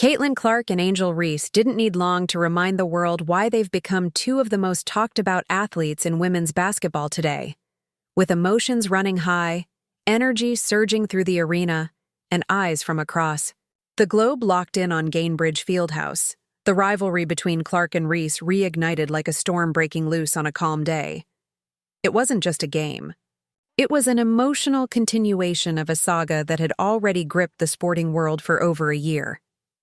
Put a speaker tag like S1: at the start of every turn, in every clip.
S1: Caitlin Clark and Angel Reese didn't need long to remind the world why they've become two of the most talked-about athletes in women's basketball today. With emotions running high, energy surging through the arena, and eyes from across, the globe locked in on Gainbridge Fieldhouse. The rivalry between Clark and Reese reignited like a storm breaking loose on a calm day. It wasn't just a game. It was an emotional continuation of a saga that had already gripped the sporting world for over a year.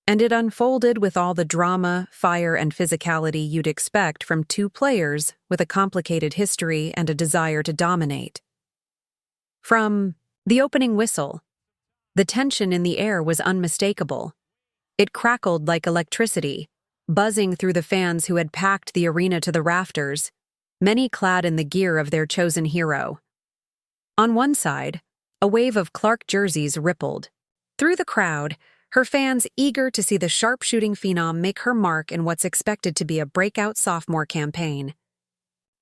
S1: And it unfolded with all the drama, fire, and physicality you'd expect from two players with a complicated history and a desire to dominate. From the opening whistle, the tension in the air was unmistakable. It crackled like electricity, buzzing through the fans who had packed the arena to the rafters, many clad in the gear of their chosen hero. On one side, a wave of Clark jerseys rippled. Through the crowd, her fans eager to see the sharpshooting phenom make her mark in what's expected to be a breakout sophomore campaign.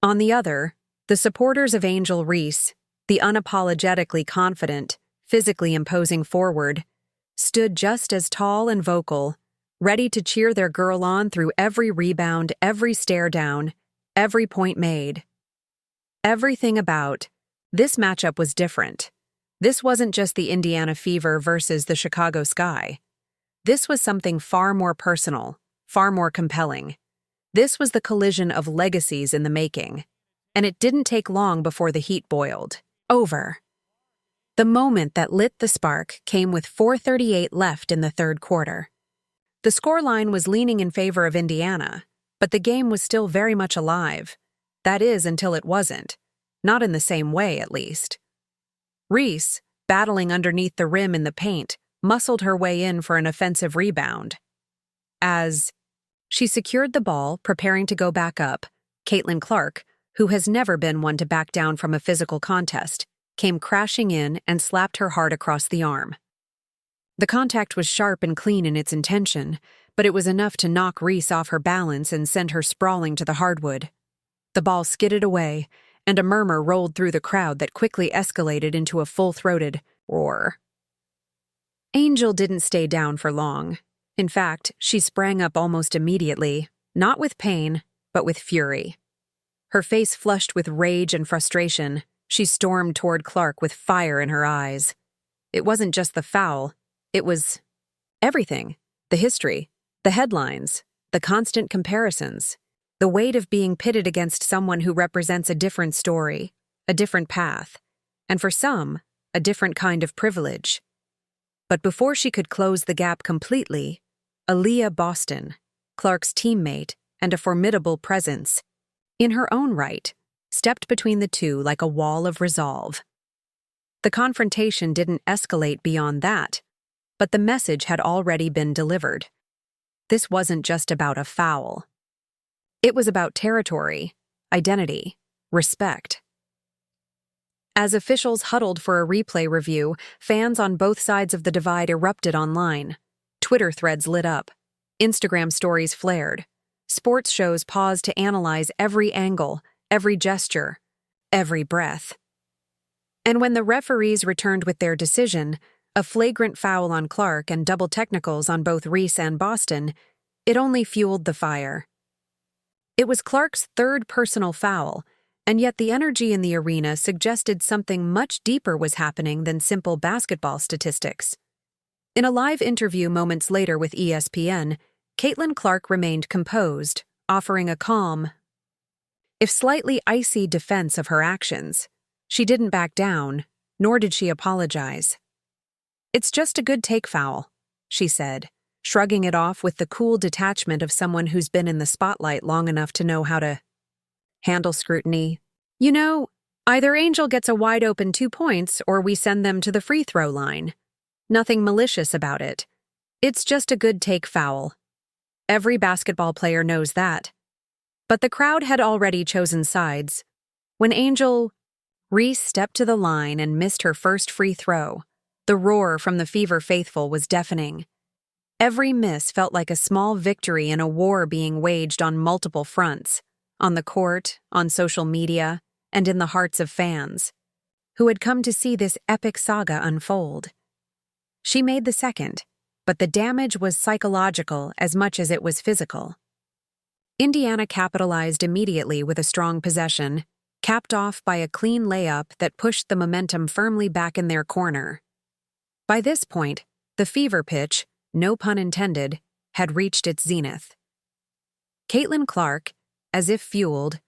S1: On the other, the supporters of Angel Reese, the unapologetically confident, physically imposing forward, stood just as tall and vocal, ready to cheer their girl on through every rebound, every stare down, every point made. Everything about this matchup was different. This wasn't just the Indiana Fever versus the Chicago Sky. This was something far more personal, far more compelling. This was the collision of legacies in the making. And it didn't take long before the heat boiled over. The moment that lit the spark came with 4:38 left in the third quarter. The scoreline was leaning in favor of Indiana, but the game was still very much alive. That is, until it wasn't. Not in the same way, at least. Reese, battling underneath the rim in the paint, muscled her way in for an offensive rebound. As she secured the ball, preparing to go back up, Caitlin Clark, who has never been one to back down from a physical contest, came crashing in and slapped her hard across the arm. The contact was sharp and clean in its intention, but it was enough to knock Reese off her balance and send her sprawling to the hardwood. The ball skidded away, and a murmur rolled through the crowd that quickly escalated into a full-throated roar. Angel didn't stay down for long. In fact, she sprang up almost immediately, not with pain, but with fury. Her face flushed with rage and frustration, she stormed toward Clark with fire in her eyes. It wasn't just the foul, it was everything. The history, the headlines, the constant comparisons, the weight of being pitted against someone who represents a different story, a different path, and for some, a different kind of privilege. But before she could close the gap completely, Aaliyah Boston, Clark's teammate and a formidable presence, in her own right, stepped between the two like a wall of resolve. The confrontation didn't escalate beyond that, but the message had already been delivered. This wasn't just about a foul. It was about territory, identity, respect. As officials huddled for a replay review, fans on both sides of the divide erupted online. Twitter threads lit up. Instagram stories flared. Sports shows paused to analyze every angle, every gesture, every breath. And when the referees returned with their decision, a flagrant foul on Clark and double technicals on both Reese and Boston, it only fueled the fire. It was Clark's third personal foul, and yet the energy in the arena suggested something much deeper was happening than simple basketball statistics. In a live interview moments later with ESPN, Caitlin Clark remained composed, offering a calm, if slightly icy defense of her actions. She didn't back down, nor did she apologize. "It's just a good take foul," she said, shrugging it off with the cool detachment of someone who's been in the spotlight long enough to know how to handle scrutiny. "You know, either Angel gets a wide-open 2 points or we send them to the free throw line. Nothing malicious about it. It's just a good take foul. Every basketball player knows that." But the crowd had already chosen sides. When Angel Reese stepped to the line and missed her first free throw, the roar from the Fever faithful was deafening. Every miss felt like a small victory in a war being waged on multiple fronts, on the court, on social media, and in the hearts of fans, who had come to see this epic saga unfold. She made the second, but the damage was psychological as much as it was physical. Indiana capitalized immediately with a strong possession, capped off by a clean layup that pushed the momentum firmly back in their corner. By this point, the fever pitch, no pun intended, had reached its zenith. Caitlin Clark, as if fueled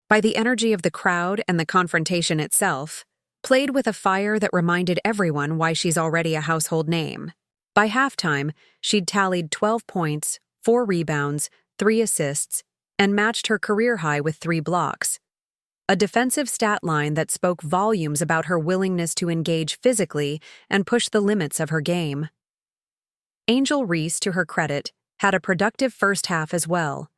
S1: by the energy of the crowd and the confrontation itself, played with a fire that reminded everyone why she's already a household name. By halftime, she'd tallied 12 points, 4 rebounds, 3 assists, and matched her career high with 3 blocks. A defensive stat line that spoke volumes about her willingness to engage physically and push the limits of her game. Angel Reese, to her credit, had a productive first half as well.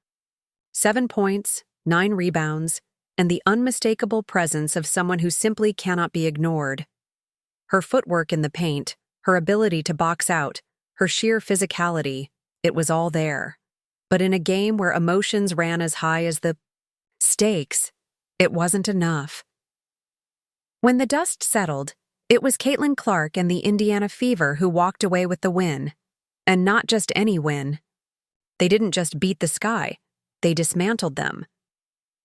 S1: 7 points, 9 rebounds, and the unmistakable presence of someone who simply cannot be ignored. Her footwork in the paint, her ability to box out, her sheer physicality, it was all there. But in a game where emotions ran as high as the stakes, it wasn't enough. When the dust settled, it was Caitlin Clark and the Indiana Fever who walked away with the win. And not just any win. They didn't just beat the Sky, they dismantled them.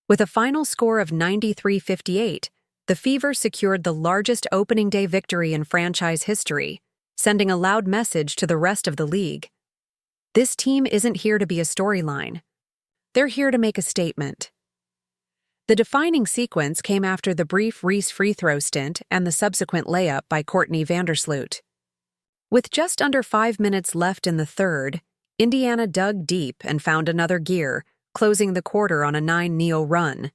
S1: With a final score of 93-58, the Fever secured the largest opening day victory in franchise history, sending a loud message to the rest of the league. This team isn't here to be a storyline. They're here to make a statement. The defining sequence came after the brief Reese free throw stint and the subsequent layup by Courtney Vandersloot. With just under 5 minutes left in the third, Indiana dug deep and found another gear, closing the quarter on a 9-0 run.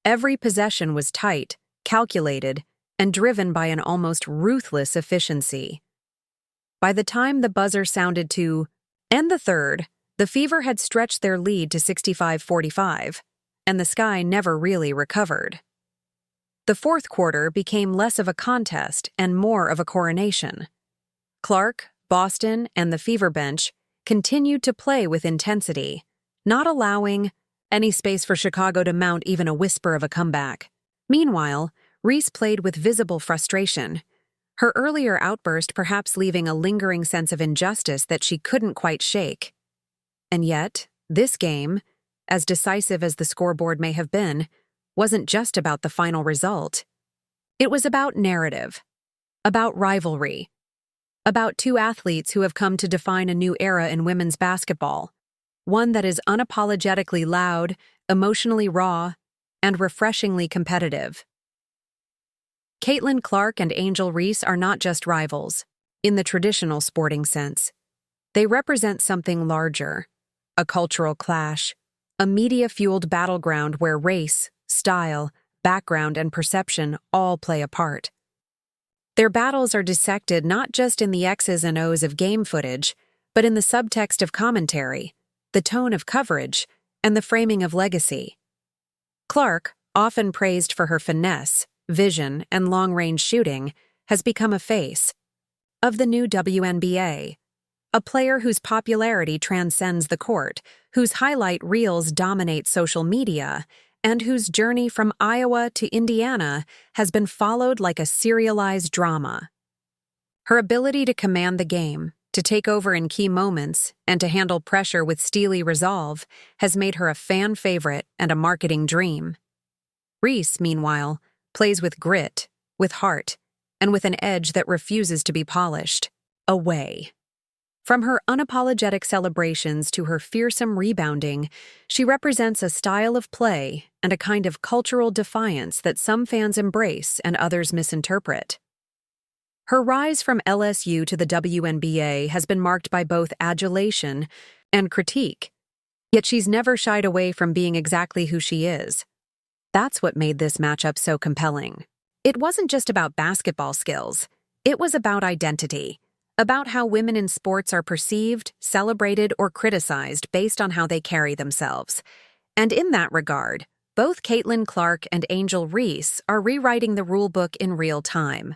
S1: Every possession was tight, calculated, and driven by an almost ruthless efficiency. By the time the buzzer sounded to end the third, the Fever had stretched their lead to 65-45, and the Sky never really recovered. The fourth quarter became less of a contest and more of a coronation. Clark, Boston, and the Fever bench continued to play with intensity, not allowing any space for Chicago to mount even a whisper of a comeback. Meanwhile, Reese played with visible frustration, her earlier outburst perhaps leaving a lingering sense of injustice that she couldn't quite shake. And yet, this game, as decisive as the scoreboard may have been, wasn't just about the final result. It was about narrative, about rivalry, about 2 athletes who have come to define a new era in women's basketball, one that is unapologetically loud, emotionally raw, and refreshingly competitive. Caitlin Clark and Angel Reese are not just rivals, in the traditional sporting sense. They represent something larger, a cultural clash, a media-fueled battleground where race, style, background, and perception all play a part. Their battles are dissected not just in the X's and O's of game footage, but in the subtext of commentary, the tone of coverage, and the framing of legacy. Clark, often praised for her finesse, vision, and long-range shooting, has become a face of the new WNBA, a player whose popularity transcends the court, whose highlight reels dominate social media, and whose journey from Iowa to Indiana has been followed like a serialized drama. Her ability to command the game, to take over in key moments, and to handle pressure with steely resolve has made her a fan favorite and a marketing dream. Reese, meanwhile, plays with grit, with heart, and with an edge that refuses to be polished. Away. From her unapologetic celebrations to her fearsome rebounding, she represents a style of play and a kind of cultural defiance that some fans embrace and others misinterpret. Her rise from LSU to the WNBA has been marked by both adulation and critique, yet she's never shied away from being exactly who she is. That's what made this matchup so compelling. It wasn't just about basketball skills, it was about identity. About how women in sports are perceived, celebrated, or criticized based on how they carry themselves. And in that regard, both Caitlin Clark and Angel Reese are rewriting the rulebook in real time.